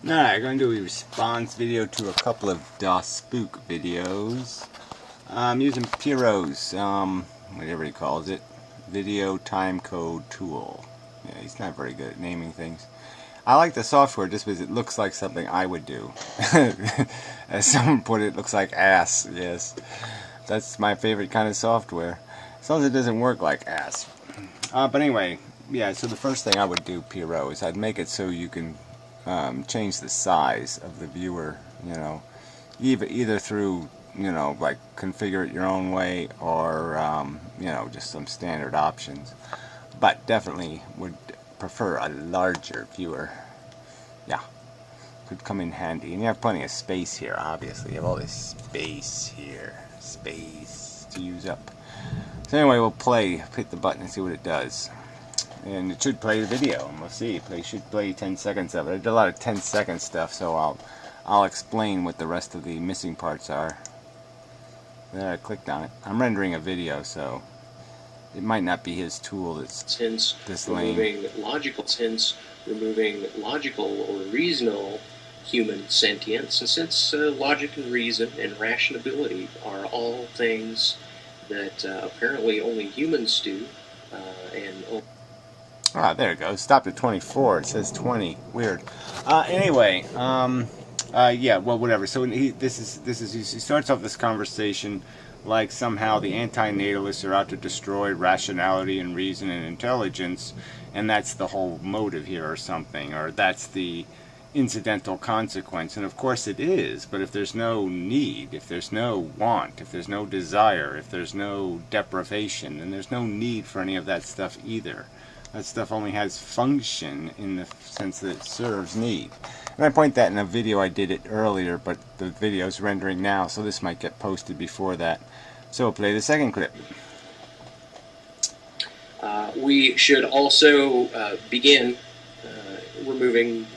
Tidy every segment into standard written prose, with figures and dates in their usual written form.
Alright, I'm going to do a response video to a couple of dospook videos. I'm using Piro's, whatever he calls it, video timecode tool. Yeah, he's not very good at naming things. I like the software just because it looks like something I would do. As someone put it, it looks like ass. Yes, that's my favorite kind of software. As long as it doesn't work like ass. But anyway, yeah, so the first thing I would do, Piro, is I'd make it so you can change the size of the viewer, you know, either through, you know, like configure it your own way, or you know, just some standard options. But definitely would prefer a larger viewer. Yeah, could come in handy. And you have plenty of space here, obviously. You have all this space here, space to use up. So anyway, we'll hit the button and see what it does. And it should play the video, and we'll see. It should play 10 seconds of it. I did a lot of 10-second stuff, so I'll explain what the rest of the missing parts are. There, I clicked on it. I'm rendering a video, so it might not be his tool that's this lame. Removing logical or reasonable human sentience, and since logic and reason and rationality are all things that apparently only humans do, there it goes. Stopped at 24. It says 20. Weird. Anyway, yeah. Well, whatever. So he starts off this conversation like somehow the anti-Natalists are out to destroy rationality and reason and intelligence, and that's the whole motive here, or something, or that's the incidental consequence. And of course it is. But if there's no need, if there's no want, if there's no desire, if there's no deprivation, then there's no need for any of that stuff either. That stuff only has function in the sense that it serves need. And I point that in a video I did it earlier, but the video's rendering now, so this might get posted before that. So we'll play the second clip. We should also begin removing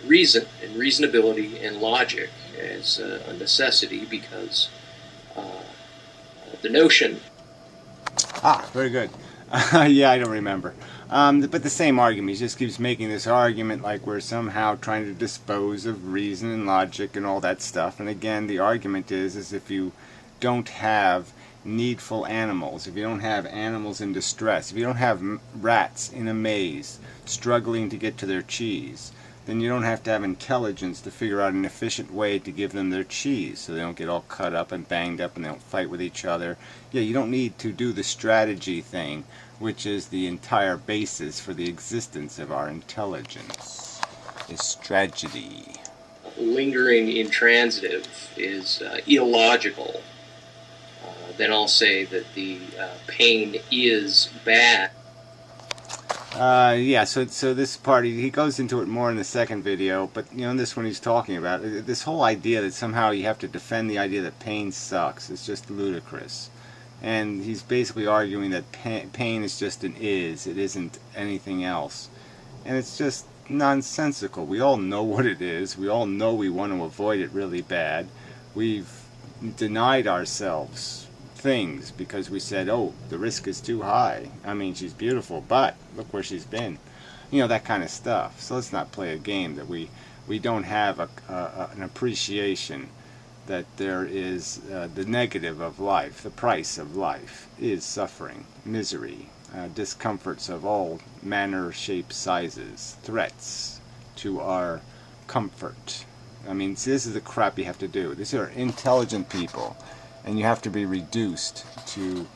reason and reasonability and logic as a necessity, because the notion... Very good. Yeah, I don't remember. But the same argument. He just keeps making this argument like we're somehow trying to dispose of reason and logic and all that stuff. And again, the argument is if you don't have needful animals, if you don't have animals in distress, if you don't have rats in a maze struggling to get to their cheese, then you don't have to have intelligence to figure out an efficient way to give them their cheese so they don't get all cut up and banged up and they don't fight with each other. Yeah, you don't need to do the strategy thing, which is the entire basis for the existence of our intelligence, is strategy. Lingering intransitive is illogical. Then I'll say that the pain is bad. Yeah, so this part, he goes into it more in the second video, but you know, in this one he's talking about this whole idea that somehow you have to defend the idea that pain sucks is just ludicrous. And he's basically arguing that pain is just it isn't anything else. And it's just nonsensical. We all know what it is. We all know we want to avoid it really bad. We've denied ourselves things because we said, oh, the risk is too high. I mean, she's beautiful, but look where she's been. You know, that kind of stuff. So let's not play a game that we don't have an appreciation that there is the negative of life. The price of life is suffering, misery, discomforts of all manner, shapes, sizes, threats to our comfort. I mean, see, this is the crap you have to do. These are intelligent people, and you have to be reduced to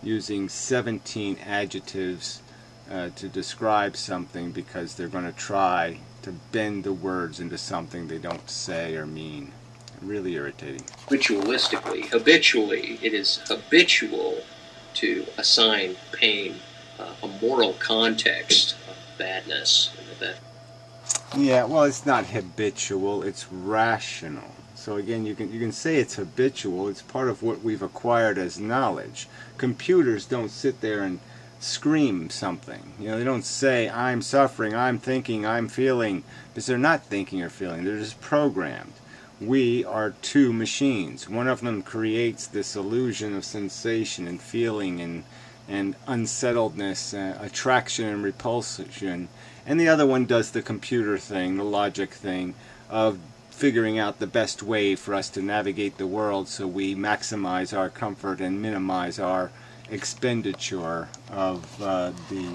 using 17 adjectives to describe something because they're going to try to bend the words into something they don't say or mean. Really irritating. Habitually, it is habitual to assign pain a moral context of badness. Yeah, well, it's not habitual, it's rational. So again, you can say it's habitual. It's part of what we've acquired as knowledge. Computers don't sit there and scream something. You know, they don't say, I'm suffering, I'm thinking, I'm feeling, because they're not thinking or feeling. They're just programmed. We are two machines. One of them creates this illusion of sensation and feeling and unsettledness, attraction and repulsion, and the other one does the computer thing, the logic thing, of figuring out the best way for us to navigate the world so we maximize our comfort and minimize our expenditure of the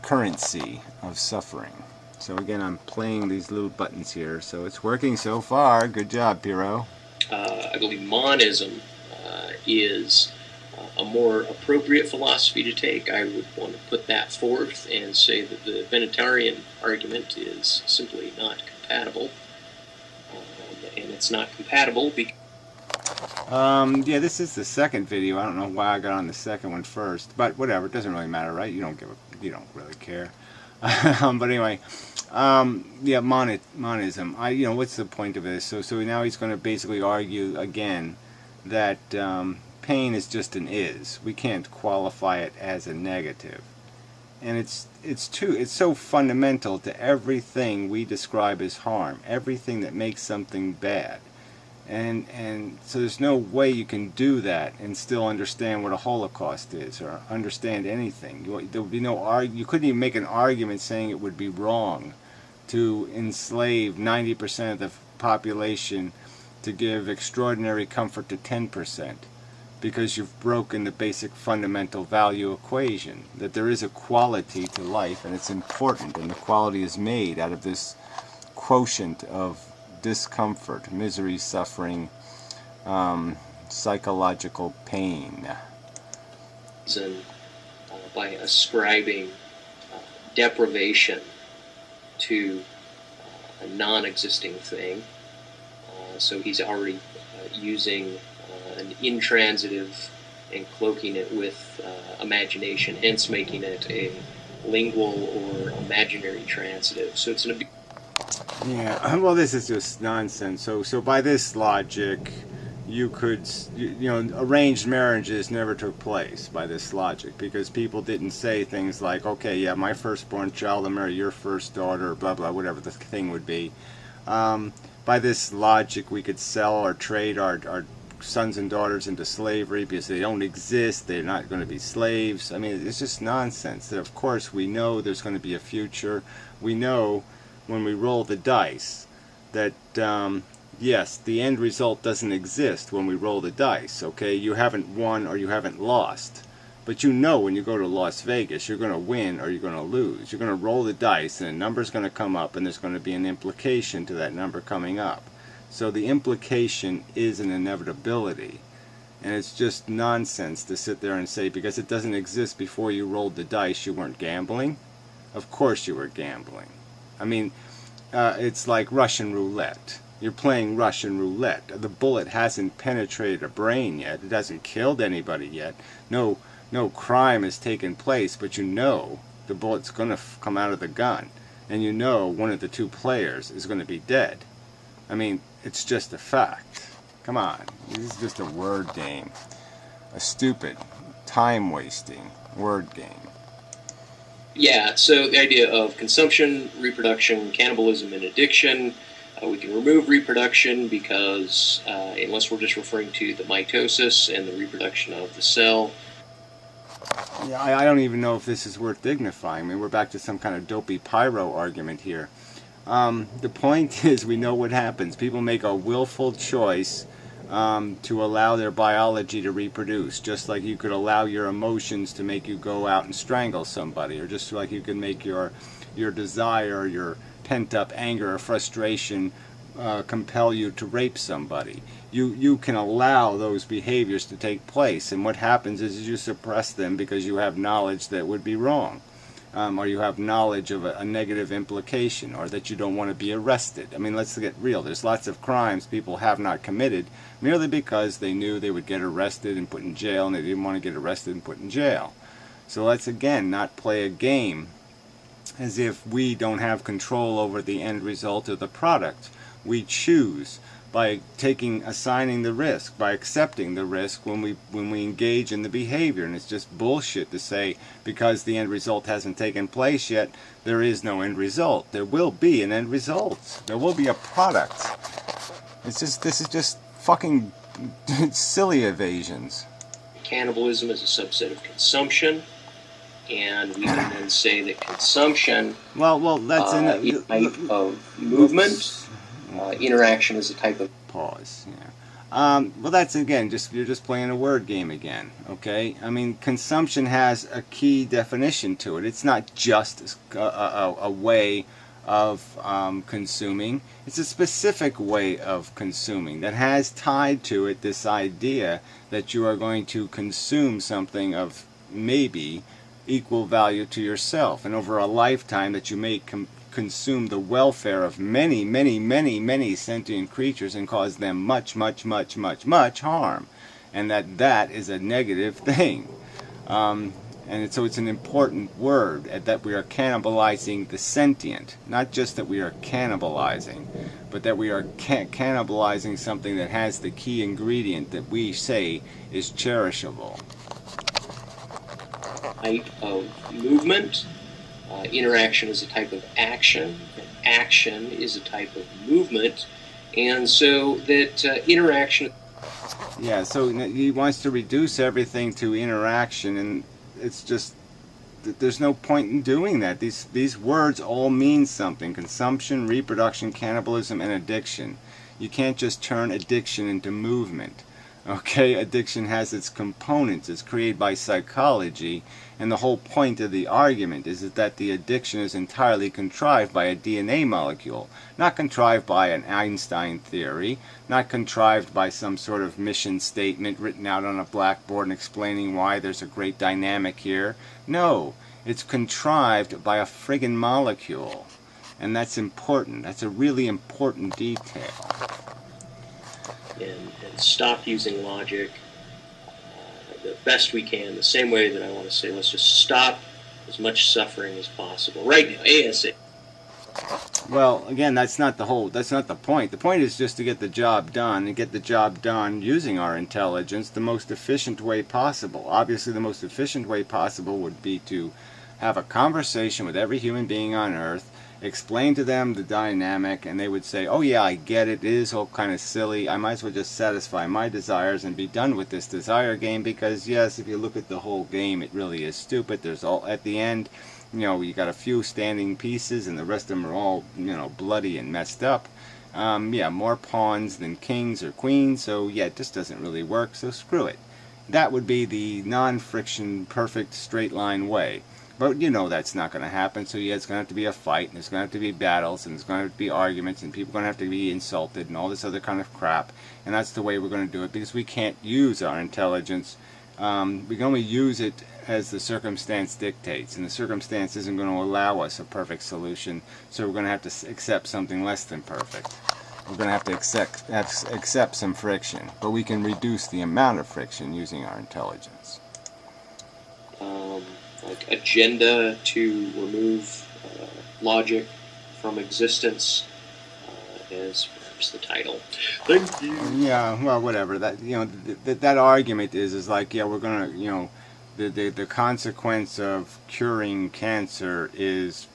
currency of suffering. So again, I'm playing these little buttons here, so it's working so far. Good job, Piero. I believe monism is a more appropriate philosophy to take. I would want to put that forth and say that the Venetarian argument is simply not compatible. And it's not compatible because... yeah, this is the second video. I don't know why I got on the second one first, but whatever, it doesn't really matter, right? You don't really care. But anyway, yeah, monism. What's the point of this? So now he's going to basically argue again that pain is just an is. We can't qualify it as a negative, and it's so fundamental to everything we describe as harm, everything that makes something bad. And so there's no way you can do that and still understand what a Holocaust is or understand anything. There would be no you couldn't even make an argument saying it would be wrong to enslave 90% of the population to give extraordinary comfort to 10%, because you've broken the basic fundamental value equation, that there is a quality to life and it's important, and the quality is made out of this quotient of discomfort, misery, suffering, psychological pain. And by ascribing deprivation to a non-existing thing, so he's already using an intransitive and cloaking it with imagination, hence making it a lingual or imaginary transitive. So it's an abuse. Yeah, well, this is just nonsense. So by this logic, you could, arranged marriages never took place by this logic, because people didn't say things like, okay, yeah, my firstborn child will marry your first daughter, blah, blah, whatever the thing would be. By this logic, we could sell or trade our sons and daughters into slavery because they don't exist, they're not going to be slaves. I mean, it's just nonsense. Of course, we know there's going to be a future. We know when we roll the dice that yes, the end result doesn't exist when we roll the dice. Okay, you haven't won or you haven't lost, but you know when you go to Las Vegas you're going to win or you're going to lose. You're going to roll the dice and a number's going to come up, and there's going to be an implication to that number coming up. So the implication is an inevitability, and it's just nonsense to sit there and say because it doesn't exist before you rolled the dice you weren't gambling. Of course you were gambling. I mean, it's like Russian roulette. You're playing Russian roulette. The bullet hasn't penetrated a brain yet. It hasn't killed anybody yet. No crime has taken place, but you know the bullet's going to come out of the gun, and you know one of the two players is going to be dead. I mean, it's just a fact. Come on. This is just a word game. A stupid, time-wasting word game. Yeah, so the idea of consumption, reproduction, cannibalism, and addiction, we can remove reproduction because unless we're just referring to the mitosis and the reproduction of the cell. Yeah, I don't even know if this is worth dignifying. I mean, we're back to some kind of dopey pyro argument here. The point is, we know what happens. People make a willful choice to allow their biology to reproduce, just like you could allow your emotions to make you go out and strangle somebody, or just like you can make your desire, your pent-up anger or frustration compel you to rape somebody. You can allow those behaviors to take place, and what happens is you suppress them because you have knowledge that would be wrong. Or you have knowledge of a negative implication, or that you don't want to be arrested. I mean, let's get real. There's lots of crimes people have not committed merely because they knew they would get arrested and put in jail, and they didn't want to get arrested and put in jail. So let's again not play a game as if we don't have control over the end result of the product. We choose by assigning the risk, by accepting the risk when we engage in the behavior. And it's just bullshit to say because the end result hasn't taken place yet, there is no end result. There will be an end result. There will be a product. This is just fucking silly evasions. Cannibalism is a subset of consumption. and we can then say that consumption that's is a type of movement. Interaction is a type of pause. Yeah. Well, that's again you're just playing a word game again. Okay. I mean, consumption has a key definition to it. It's not just a way of consuming. It's a specific way of consuming that has tied to it this idea that you are going to consume something of maybe equal value to yourself, and over a lifetime that you may consume the welfare of many, many, many, many sentient creatures and cause them much, much, much, much, much harm, and that is a negative thing. And so it's an important word that we are cannibalizing the sentient. Not just that we are cannibalizing, but that we are cannibalizing something that has the key ingredient that we say is cherishable. Type of movement. Interaction is a type of action. And action is a type of movement. And so that interaction... Yeah, so he wants to reduce everything to interaction, and it's just, there's no point in doing that. These words all mean something. Consumption, reproduction, cannibalism, and addiction. You can't just turn addiction into movement. Okay, addiction has its components. It's created by psychology, and the whole point of the argument is that the addiction is entirely contrived by a DNA molecule, not contrived by an Einstein theory, not contrived by some sort of mission statement written out on a blackboard and explaining why there's a great dynamic here. No, it's contrived by a friggin' molecule, and that's important. That's a really important detail. And stop using logic the best we can, the same way that I want to say, let's just stop as much suffering as possible right now, ASAP. Well, again, that's not the point. The point is just to get the job done, and get the job done using our intelligence the most efficient way possible. Obviously, the most efficient way possible would be to have a conversation with every human being on Earth, explain to them the dynamic, and they would say, oh yeah, I get it, it is all kind of silly, I might as well just satisfy my desires and be done with this desire game, because yes, if you look at the whole game, it really is stupid. There's all, at the end, you got a few standing pieces and the rest of them are all, bloody and messed up. Yeah, more pawns than kings or queens, so yeah, it just doesn't really work, so screw it. That would be the non-friction, perfect, straight line way. But that's not going to happen, so yeah, it's going to have to be a fight, and there's going to have to be battles, and there's going to have to be arguments, and people are going to have to be insulted, and all this other kind of crap. And that's the way we're going to do it, because we can't use our intelligence. We can only use it as the circumstance dictates, and the circumstance isn't going to allow us a perfect solution, so we're going to have to accept something less than perfect. We're going to have to accept some friction, but we can reduce the amount of friction using our intelligence. Like agenda to remove logic from existence is perhaps the title. Thank you. Yeah, well, whatever. That that argument is like, yeah, we're gonna, the consequence of curing cancer is,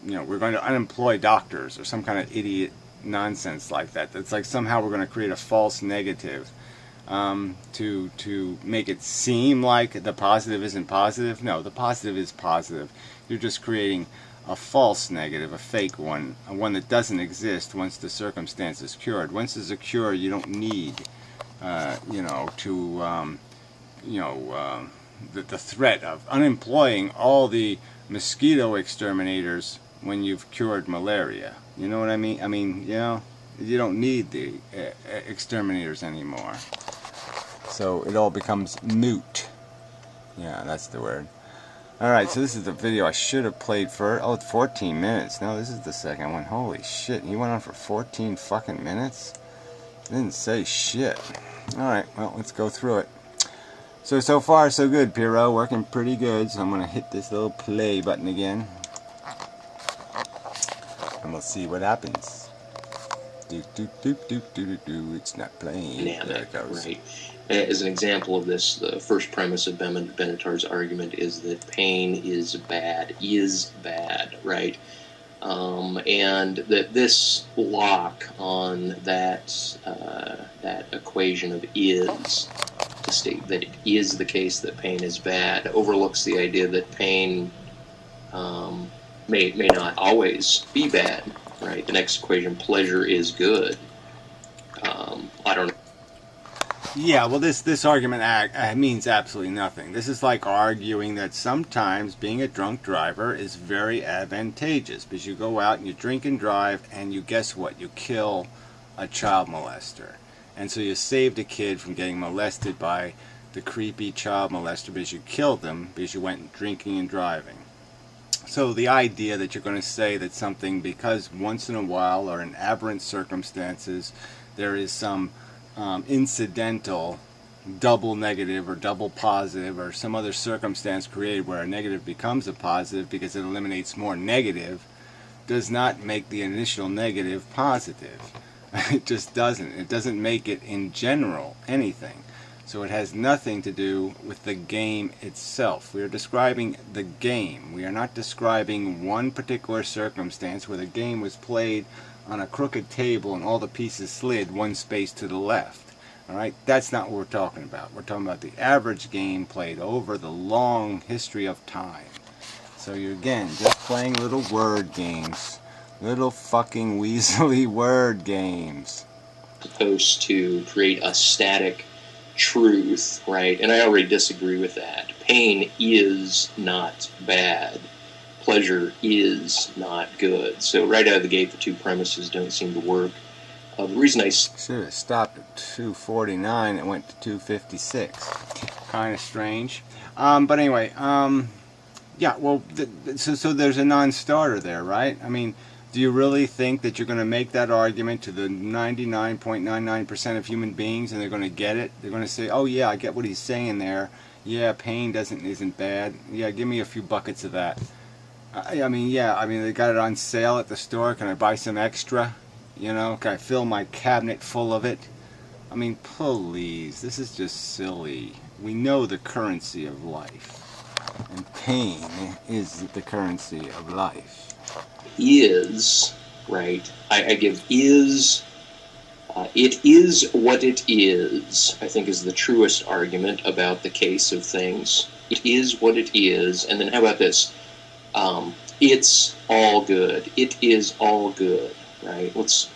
we're going to unemploy doctors or some kind of idiot nonsense like that. That's like somehow we're going to create a false negative. To make it seem like the positive isn't positive. No, the positive is positive. You're just creating a false negative, a fake one, one that doesn't exist once the circumstance is cured. Once there's a cure, you don't need, the threat of unemploying all the mosquito exterminators when you've cured malaria. You know what I mean? I mean, you don't need the exterminators anymore. So it all becomes moot. Yeah, that's the word. Alright, so this is the video I should have played for. Oh, it's 14 minutes. No, this is the second one. Holy shit, he went on for 14 fucking minutes? Didn't say shit. Alright, well, let's go through it. So far, so good, Piro. Working pretty good. So I'm going to hit this little play button again. And we'll see what happens. It's not playing. There it goes. Right. As an example of this, the first premise of Benatar's argument is that pain is bad, right? And that this lock on that equation of is to state that it is the case that pain is bad, overlooks the idea that pain may not always be bad, right? The next equation, pleasure is good. I don't know. Yeah, well, this argument means absolutely nothing. This is like arguing that sometimes being a drunk driver is very advantageous because you go out and you drink and drive, and you guess what? You kill a child molester. And so you saved a kid from getting molested by the creepy child molester because you killed them because you went drinking and driving. So the idea that you're going to say that something, because once in a while or in aberrant circumstances, there is some incidental double negative or double positive or some other circumstance created where a negative becomes a positive because it eliminates more negative, does not make the initial negative positive. It just doesn't. It doesn't make it in general anything. So it has nothing to do with the game itself. We are describing the game. We are not describing one particular circumstance where the game was played on a crooked table and all the pieces slid one space to the left. Alright? That's not what we're talking about. We're talking about the average game played over the long history of time. So you're, again, just playing little word games. Little fucking weaselly word games. Supposed to create a static truth, right? And I already disagree with that. Pain is not bad. Pleasure is not good. So right out of the gate, the two premises don't seem to work. The reason I should have stopped at 249 and went to 256. Kind of strange. But anyway, yeah. Well, so there's a non-starter there, right? I mean, do you really think that you're going to make that argument to the 99.99% of human beings and they're going to get it? They're going to say, "Oh yeah, I get what he's saying there. Yeah, pain isn't bad. Yeah, give me a few buckets of that." I mean, yeah. I mean, they got it on sale at the store. Can I buy some extra? You know, can I fill my cabinet full of it? I mean, please. This is just silly. We know the currency of life, and pain is the currency of life. Is, right? I give is, it is what it is, I think is the truest argument about the case of things. It is what it is. And then how about this? It's all good. It is all good, right? Let's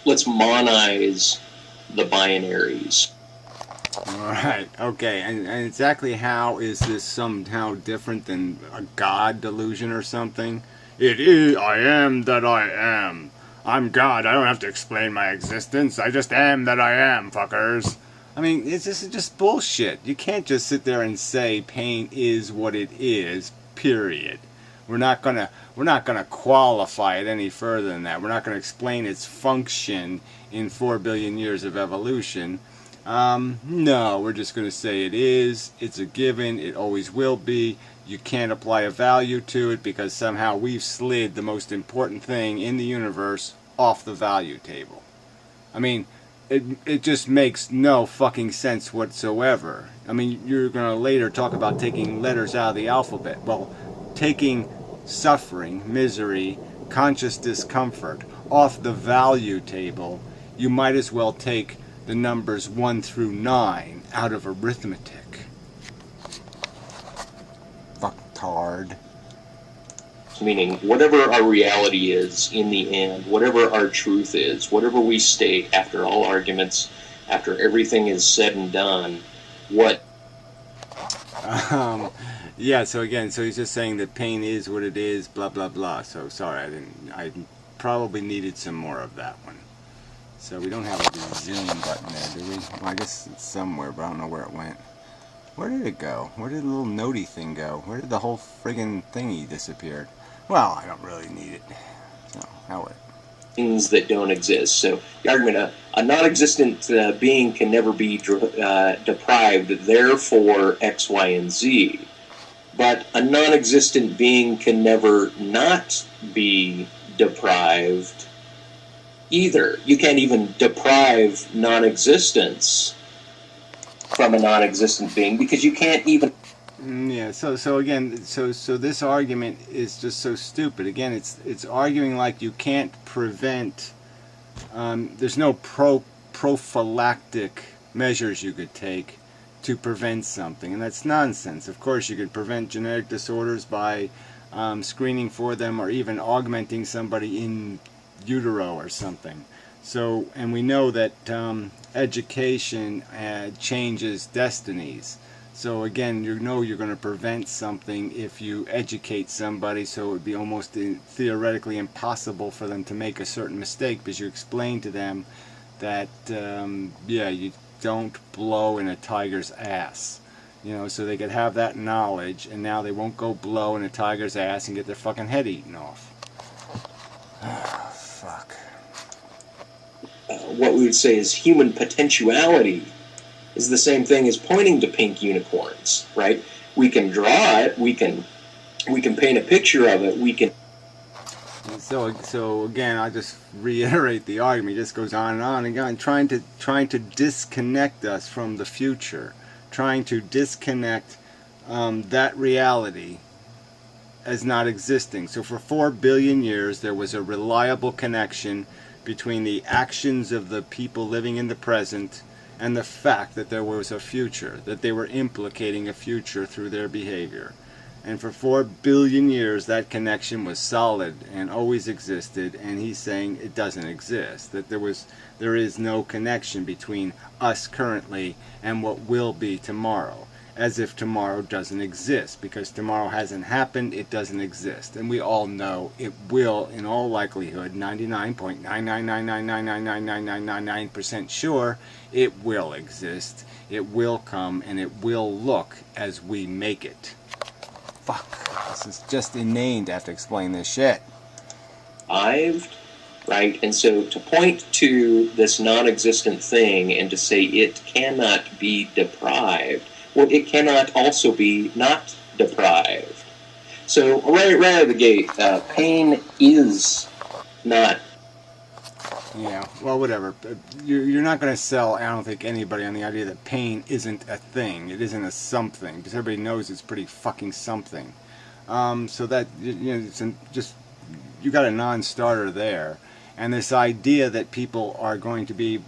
monize the binaries. Alright, okay, and exactly how is this somehow different than a God delusion or something? It is, I am that I am. I'm God, I don't have to explain my existence, I just am that I am, fuckers. I mean, this is just bullshit. You can't just sit there and say pain is what it is, period. We're not gonna qualify it any further than that. We're not gonna explain its function in 4 billion years of evolution. No, we're just gonna say it is, it's a given, it always will be. You can't apply a value to it because somehow we've slid the most important thing in the universe off the value table. I mean, it just makes no fucking sense whatsoever. I mean, you're gonna later talk about taking letters out of the alphabet. Well, taking suffering, misery, conscious discomfort off the value table, you might as well take the numbers 1 through 9 out of arithmetic. Fucktard. Meaning, whatever our reality is in the end, whatever our truth is, whatever we state after all arguments, after everything is said and done, what? Yeah, so again, so he's just saying that pain is what it is, blah, blah, blah. So, sorry, I probably needed some more of that one. So, we don't have a zoom button there, do we? Well, I guess it's somewhere, but I don't know where it went. Where did it go? Where did the little notey thing go? Where did the whole friggin' thingy disappear? Well, I don't really need it. So, how it? Things that don't exist. So the argument, a non-existent being can never be deprived, therefore X, Y, and Z. But a non-existent being can never not be deprived either. You can't even deprive non-existence from a non-existent being because you can't even... Yeah, so again, so this argument is just so stupid. Again, it's arguing like you can't prevent. There's no prophylactic measures you could take to prevent something, and that's nonsense. Of course, you could prevent genetic disorders by screening for them, or even augmenting somebody in utero or something. So, and we know that education changes destinies. So again, you know you're going to prevent something if you educate somebody, so it would be almost theoretically impossible for them to make a certain mistake, because you explain to them that, yeah, you don't blow in a tiger's ass. You know, so they could have that knowledge, and now they won't go blow in a tiger's ass and get their fucking head eaten off. Oh, fuck. What we would say is human potentiality is the same thing as pointing to pink unicorns, right? We can draw it, we can paint a picture of it, we can... So again, I'll just reiterate the argument. It just goes on and on again, trying to disconnect us from the future, trying to disconnect that reality as not existing. So for 4 billion years, there was a reliable connection between the actions of the people living in the present and the fact that there was a future, that they were implicating a future through their behavior. And for 4 billion years, that connection was solid and always existed, and he's saying it doesn't exist, that there is no connection between us currently and what will be tomorrow, as if tomorrow doesn't exist, because tomorrow hasn't happened, it doesn't exist. And we all know it will, in all likelihood, 99.999999999% sure, it will exist, it will come, and it will look as we make it. Fuck, this is just inane to have to explain this shit. Right? And so to point to this non-existent thing and to say it cannot be deprived, well, it cannot also be not deprived. So right out of the gate, pain is not... Yeah, well, whatever. You're not going to sell, I don't think, anybody on the idea that pain isn't a thing. It isn't a something, because everybody knows it's pretty fucking something. So that, you know, it's just, you got a non-starter there. And this idea that people are going to be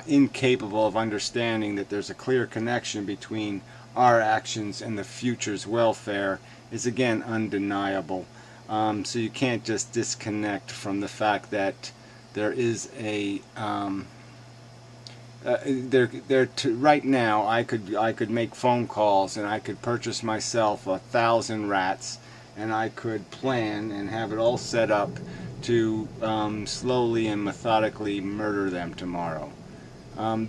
incapable of understanding that there's a clear connection between our actions and the future's welfare is, again, undeniable. So you can't just disconnect from the fact that there is a right now I could make phone calls, and I could purchase myself 1,000 rats, and I could plan and have it all set up to slowly and methodically murder them tomorrow.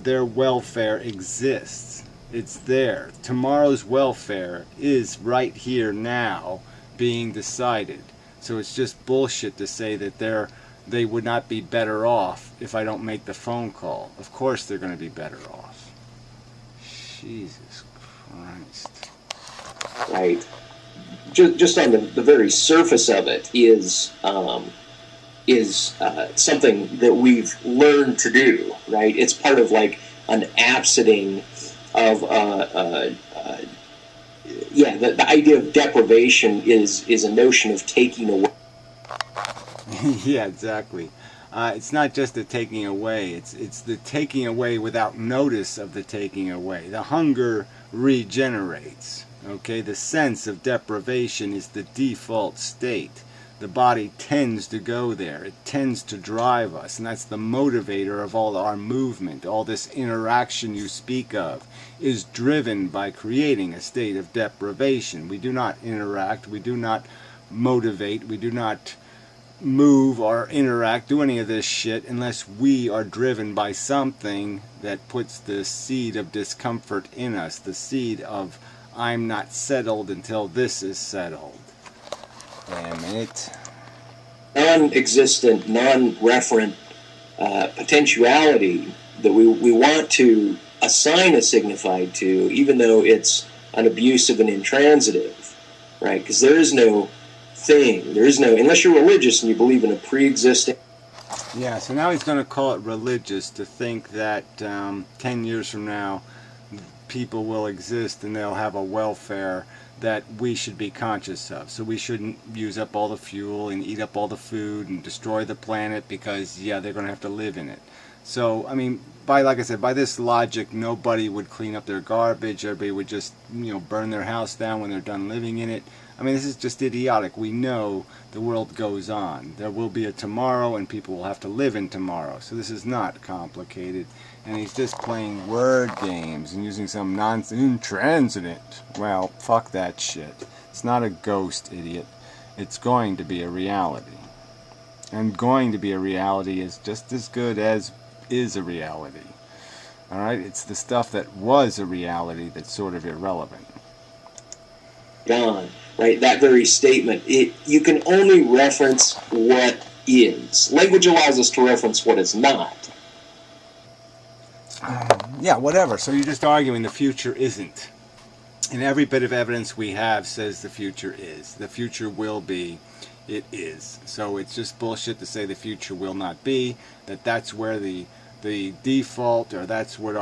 Their welfare exists. It's there. Tomorrow's welfare is right here now being decided. So it's just bullshit to say that they would not be better off if I don't make the phone call. Of course they're going to be better off. Jesus Christ. Right. Just on the very surface of it is something that we've learned to do, right? It's part of like an absenting of the idea of deprivation is a notion of taking away. Yeah, exactly. It's not just the taking away, it's the taking away without notice of the taking away. The hunger regenerates. Okay, the sense of deprivation is the default state. The body tends to go there. It tends to drive us, and that's the motivator of all our movement. All this interaction you speak of is driven by creating a state of deprivation. We do not interact, we do not motivate, we do not move or interact, do any of this shit unless we are driven by something that puts the seed of discomfort in us, the seed of I'm not settled until this is settled. Damn it. Non-existent, non-referent potentiality that we want to assign a signified to, even though it's an abusive and intransitive, right? Because there is no thing, there is no, unless you're religious and you believe in a pre-existing... Yeah, so now he's going to call it religious to think that 10 years from now people will exist and they'll have a welfare that we should be conscious of. So we shouldn't use up all the fuel and eat up all the food and destroy the planet because, yeah, they're going to have to live in it. So, I mean, like I said, by this logic, nobody would clean up their garbage. Everybody would just, burn their house down when they're done living in it. I mean, this is just idiotic. We know the world goes on. There will be a tomorrow, and people will have to live in tomorrow. So this is not complicated. And he's just playing word games and using some nonsense. Intransigent. Well, fuck that shit. It's not a ghost, idiot. It's going to be a reality. And going to be a reality is just as good as is a reality. Alright? It's the stuff that was a reality that's sort of irrelevant. Gone. Right? That very statement. You can only reference what is. Language allows us to reference what is not. Yeah, whatever. So you're just arguing the future isn't. And every bit of evidence we have says the future is. The future will be. It is. So it's just bullshit to say the future will not be. That's where the default, or that's what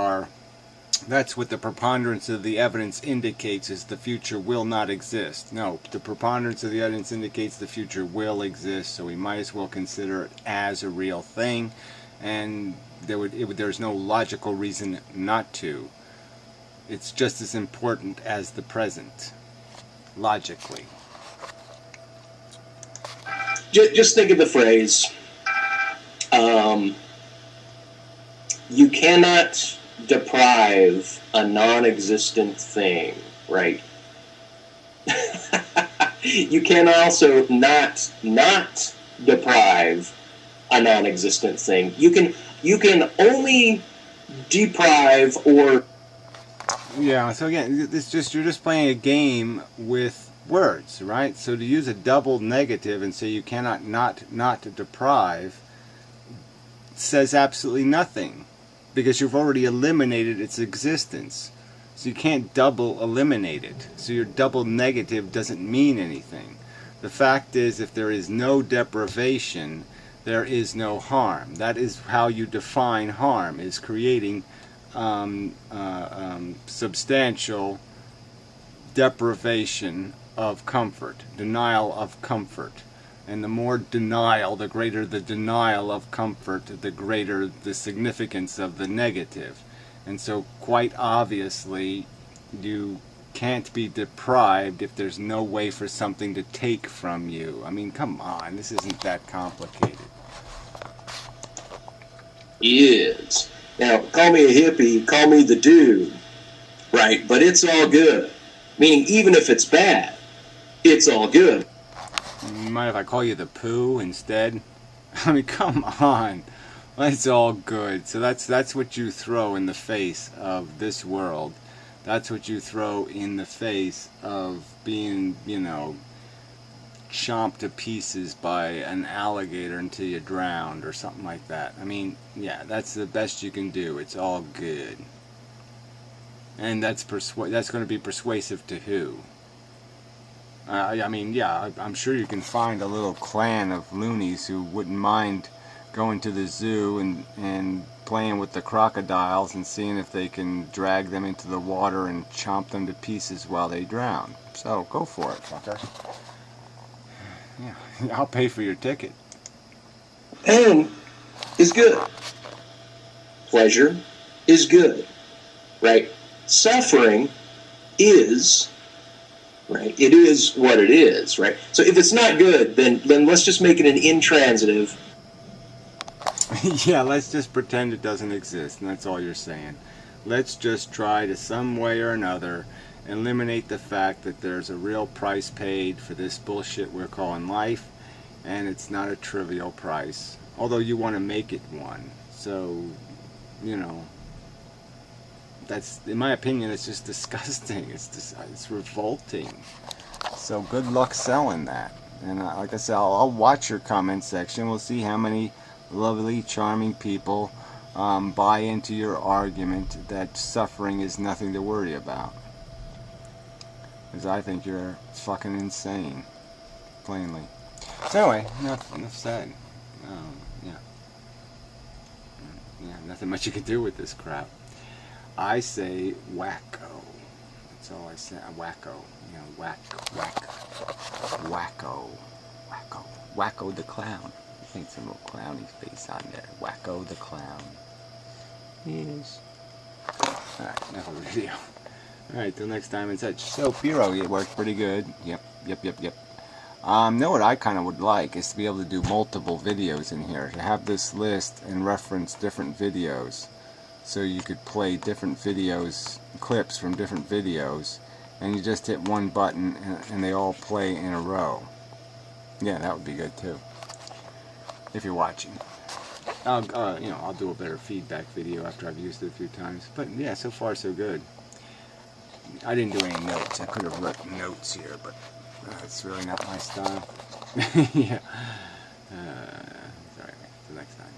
the preponderance of the evidence indicates, is the future will not exist. No, the preponderance of the evidence indicates the future will exist, so we might as well consider it as a real thing, and there's no logical reason not to. It's just as important as the present, logically. Just think of the phrase, you cannot deprive a non-existent thing, right? You can also not deprive a non-existent thing. You can only deprive or... Yeah, so again, you're just playing a game with words, right? So to use a double negative and say you cannot not deprive says absolutely nothing, because you've already eliminated its existence. So you can't double eliminate it. So your double negative doesn't mean anything. The fact is, if there is no deprivation, there is no harm. That is how you define harm, is creating substantial deprivation of comfort, denial of comfort. And the more denial, the greater the denial of comfort, the greater the significance of the negative. And so quite obviously you can't be deprived if there's no way for something to take from you. I mean, come on, this isn't that complicated. Is. Now, call me a hippie, call me the dude, right? But it's all good. Meaning, even if it's bad, it's all good. You mind if I call you the poo instead? I mean, come on. It's all good. So that's what you throw in the face of this world. That's what you throw in the face of being, chomped to pieces by an alligator until you drowned or something like that. I mean, yeah, that's the best you can do. It's all good. And that's going to be persuasive to who? I mean, yeah, I'm sure you can find a little clan of loonies who wouldn't mind going to the zoo and playing with the crocodiles and seeing if they can drag them into the water and chomp them to pieces while they drown. So, go for it, fucker. Yeah, I'll pay for your ticket. Pain is good. Pleasure is good, right? Suffering is... right? It is what it is, right? So if it's not good, then let's just make it an intransitive. Yeah, let's just pretend it doesn't exist, and that's all you're saying. Let's just try to some way or another eliminate the fact that there's a real price paid for this bullshit we're calling life, and it's not a trivial price. Although you want to make it one. So, that's, in my opinion, it's just disgusting. It's revolting. So good luck selling that. And like I said, I'll watch your comment section. We'll see how many lovely, charming people buy into your argument that suffering is nothing to worry about. Because I think you're fucking insane, plainly. So anyway, enough said. Yeah, nothing much you can do with this crap. I say wacko. That's all I say. Wacko. Wacko the clown. I think some little clowny face on there. Wacko the clown. Yes. Alright, enough of the video. Alright, till next time and such. So, Piro, it worked pretty good. Yep. Know what I kind of would like is to be able to do multiple videos in here. To have this list and reference different videos. So you could play different videos, clips from different videos, and you just hit one button and they all play in a row. Yeah, that would be good too. If you're watching. I'll do a better feedback video after I've used it a few times. But yeah, so far so good. I didn't do any notes. I could have written notes here, but it's really not my style. Yeah. Sorry, till next time.